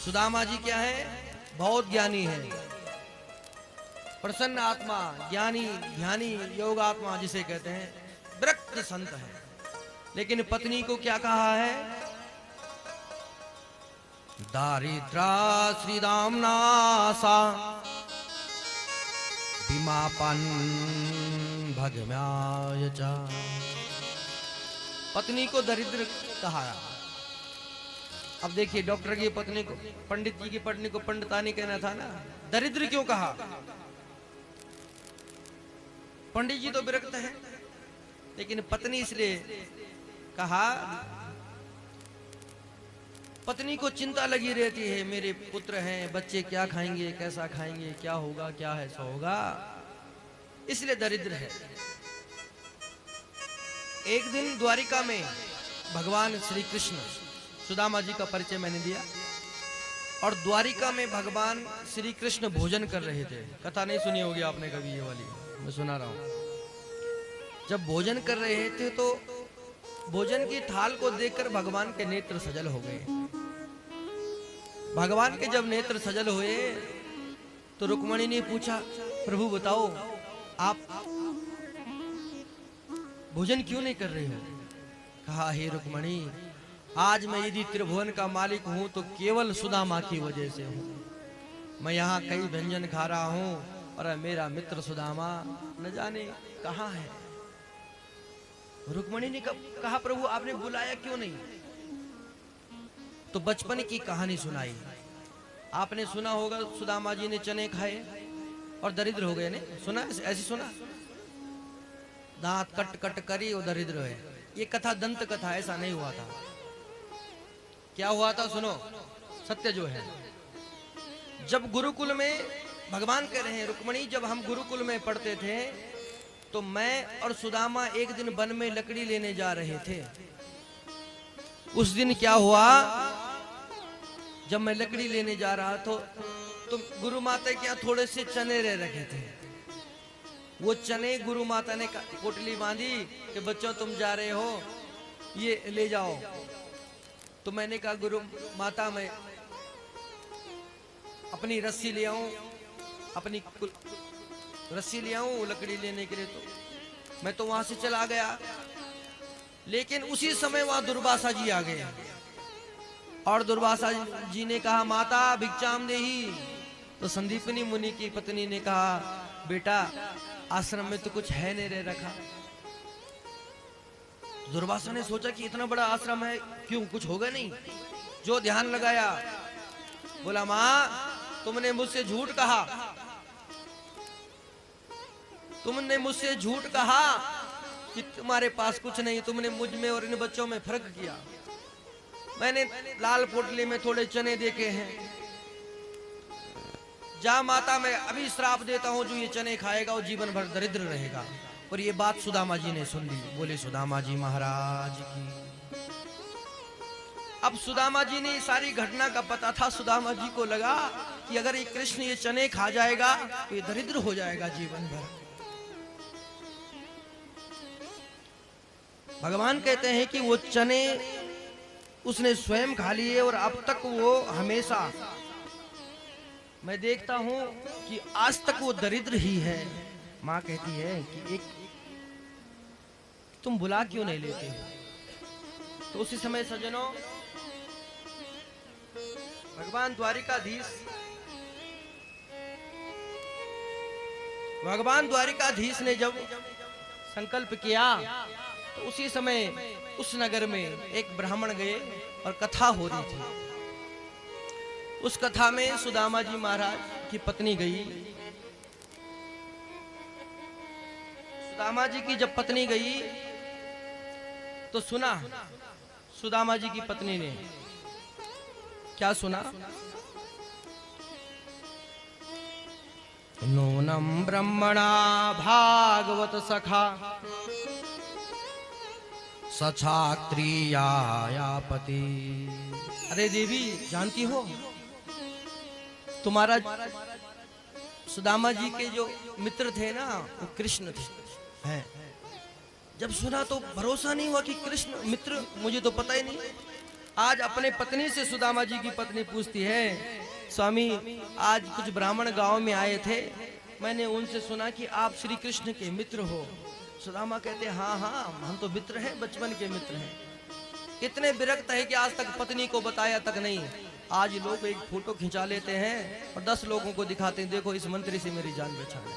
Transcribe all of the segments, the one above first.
सुदामा जी क्या है? बहुत ज्ञानी है, प्रसन्न आत्मा, ज्ञानी, ध्यानी, योग आत्मा जिसे कहते हैं, विरक्त संत है। लेकिन पत्नी को क्या कहा है? दारिद्रा श्रीदामनासा विमापन भगम्याय च। पत्नी को दरिद्र कहा। अब देखिए, डॉक्टर की पत्नी को, पंडित जी की पत्नी को पंडितानी कहना था ना, दरिद्र क्यों कहा? पंडित जी तो विरक्त है, लेकिन पत्नी इसलिए कहा, पत्नी को चिंता लगी रहती है, मेरे पुत्र हैं, बच्चे क्या खाएंगे, कैसा खाएंगे, क्या होगा, क्या है सो होगा, इसलिए दरिद्र है। एक दिन द्वारिका में भगवान श्री कृष्ण, सुदामा जी का परिचय मैंने दिया, और द्वारिका में भगवान श्री कृष्ण भोजन कर रहे थे। कथा नहीं सुनी होगी आपने कभी, ये वाली मैं सुना रहा हूं। जब भोजन कर रहे थे तो भोजन की थाल को देखकर भगवान के नेत्र सजल हो गए। भगवान के जब नेत्र सजल हुए तो रुक्मणी ने पूछा, प्रभु बताओ आप भोजन क्यों नहीं कर रहे हो? कहा, हे रुक्मणी, आज मैं यदि त्रिभुवन का मालिक हूं तो केवल सुदामा की वजह से हूं। मैं यहाँ कई व्यंजन खा रहा हूं और मेरा मित्र सुदामा न जाने कहाँ है। रुक्मणी ने कहा, प्रभु आपने बुलाया क्यों नहीं? तो बचपन की कहानी सुनाई। आपने सुना होगा, सुदामा जी ने चने खाए और दरिद्र हो गए। ने सुना? ऐसी सुना? दांत कट कट करी और दरिद्र है। ये कथा दंत कथा, ऐसा नहीं हुआ था। क्या हुआ था सुनो, सत्य जो है। जब गुरुकुल में, भगवान कह रहे हैं, रुक्मणी जब हम गुरुकुल में पढ़ते थे तो मैं और सुदामा एक दिन वन में लकड़ी लेने जा रहे थे। उस दिन क्या हुआ, जब मैं लकड़ी लेने जा रहा तो गुरु माता के यहाँ थोड़े से चने रह रखे थे। वो चने गुरु माता ने पोटली बांधी कि बच्चों तुम जा रहे हो, ये ले जाओ। तो मैंने कहा, गुरु माता मैं अपनी रस्सी ले आऊं, अपनी रस्सी ले आऊं लकड़ी लेने के लिए। तो मैं तो वहां से चला गया, लेकिन उसी समय वहां दुर्वासा जी आ गए और दुर्वासा जी ने कहा, माता भिक्षाम देही। तो संदीपनी मुनि की पत्नी ने कहा, बेटा आश्रम में तो कुछ है नहीं रह रखा। दुर्वासा ने सोचा कि इतना बड़ा आश्रम है, क्यों कुछ होगा नहीं। जो ध्यान लगाया, बोला, मां तुमने मुझसे झूठ कहा, तुमने मुझसे झूठ कहा कि तुम्हारे पास कुछ नहीं। तुमने मुझ में और इन बच्चों में फर्क किया। मैंने लाल पोटली में थोड़े चने देखे हैं। जा माता, मैं अभी श्राप देता हूं, जो ये चने खाएगा वो जीवन भर दरिद्र रहेगा। और ये बात सुदामा जी ने सुन ली। बोले सुदामा जी महाराज की। अब सुदामा जी ने सारी घटना का पता था। सुदामा जी को लगा कि अगर ये कृष्ण ये चने खा जाएगा तो ये दरिद्र हो जाएगा जीवन भर। भगवान कहते हैं कि वो चने उसने स्वयं खा लिए और अब तक वो हमेशा, मैं देखता हूं कि आज तक वो दरिद्र ही है। मां कहती है कि एक तुम बुला क्यों नहीं लेते हो? तो उसी समय सज्जनों, भगवान द्वारिकाधीश ने जब संकल्प किया तो उसी समय उस नगर में एक ब्राह्मण गए और कथा हो रही थी। उस कथा में सुदामा जी महाराज की पत्नी गई। सुदामा जी की जब पत्नी गई तो सुना, सुदामा जी की पत्नी ने क्या सुना, नूनम ब्रह्मणा भागवत सखा सक्षात्रिया पति। अरे देवी, जानती हो तुम्हारा सुदामा जी के जो मित्र थे ना, वो कृष्ण थे हैं। जब सुना तो भरोसा नहीं हुआ कि कृष्ण मित्र, मुझे तो पता ही नहीं। आज अपने पत्नी से सुदामा जी की पत्नी पूछती है, स्वामी आज कुछ ब्राह्मण गांव में आए थे, मैंने उनसे सुना कि आप श्री कृष्ण के मित्र हो। सुदामा कहते हाँ हाँ हम तो मित्र हैं, बचपन के मित्र हैं। इतने विरक्त है कि आज तक पत्नी को बताया तक नहीं। आज लोग एक फोटो खिंचा लेते हैं और 10 लोगों को दिखाते हैं, देखो इस मंत्री से मेरी जान बचा है।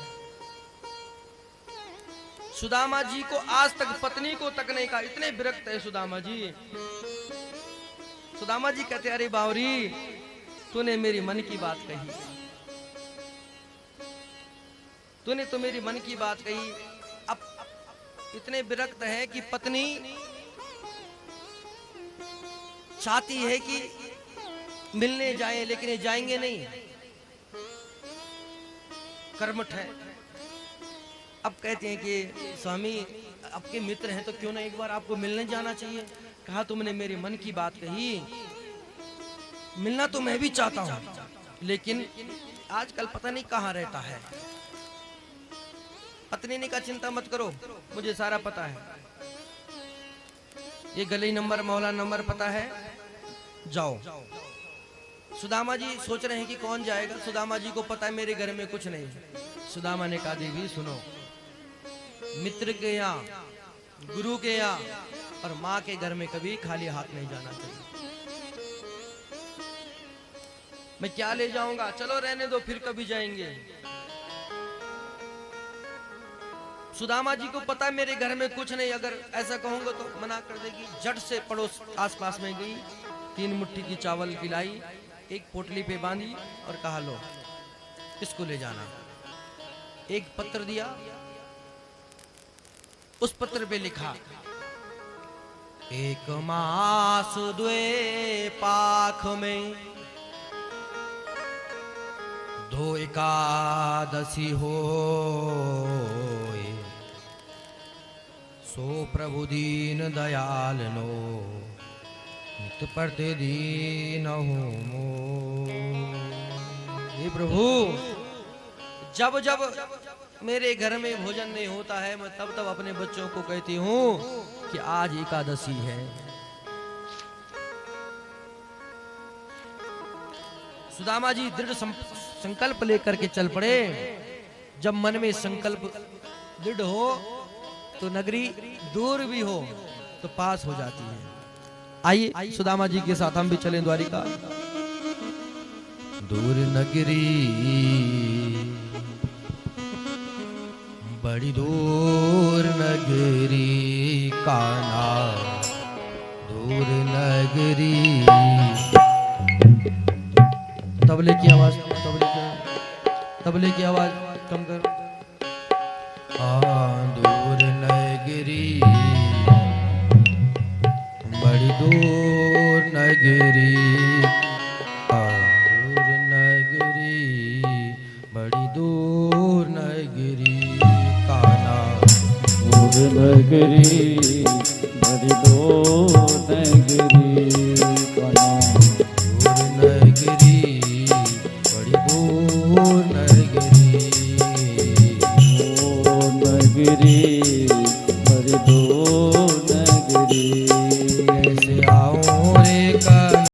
सुदामा जी को आज तक पत्नी को तक नहीं कहा, इतने विरक्त है सुदामा जी। सुदामा जी कहते अरे बावरी तूने मेरी मन की बात कही, तूने तो मेरी मन की बात कही। अब इतने विरक्त है कि पत्नी चाहती है कि मिलने जाए, लेकिन ये जाएंगे नहीं, कर्मठ है। अब कहते हैं कि स्वामी आपके मित्र हैं तो क्यों ना एक बार आपको मिलने जाना चाहिए। कहा तुमने मेरी मन की बात कही, मिलना तो मैं भी चाहता हूं, लेकिन आजकल पता नहीं कहां रहता है। पत्नी ने कहा चिंता मत करो, मुझे सारा पता है, ये गली नंबर मोहल्ला नंबर पता है, जाओ। सुदामा जी सोच रहे हैं कि कौन जाएगा। सुदामा जी को पता है मेरे घर में कुछ नहीं। सुदामा ने कहा देवी सुनो, मित्र के यहाँ, गुरु के यहाँ और माँ के घर में कभी खाली हाथ नहीं जाना चाहिए। मैं क्या ले जाऊंगा, चलो रहने दो फिर कभी जाएंगे। सुदामा जी को पता है मेरे घर में कुछ नहीं, अगर ऐसा कहूंगा तो मना कर देगी। झट से पड़ोस आसपास में गई, 3 मुट्ठी की चावल खिलाई, एक पोटली पे बांधी और कहा लो इसको ले जाना। एक पत्र दिया, उस पत्र पे लिखा 1 मास 2 पाख में 2 एकादशी हो, सो प्रभु दीन दयाल नो, नित प्रतिदीन हो। हे प्रभु जब जब मेरे घर में भोजन नहीं होता है, मैं तब तब अपने बच्चों को कहती हूँ कि आज एकादशी है। सुदामा जी दृढ़ संकल्प लेकर के चल पड़े। जब मन में संकल्प दृढ़ हो तो नगरी दूर भी हो तो पास हो जाती है। आइए सुदामा जी के साथ हम भी चलें द्वारिका। दूर नगरी बड़ी दूर नगरी कान्हा, दूर नगरी। तबले की आवाज, तबले की आवाज कम कर। दूर नगरी बड़ी दूर नगरी, दूर नगरी बड़ी दूर नगरी कान्हा, दूर नगरी बड़ी दूर नगरी कान्हा, दूर नगरी बड़ी दूर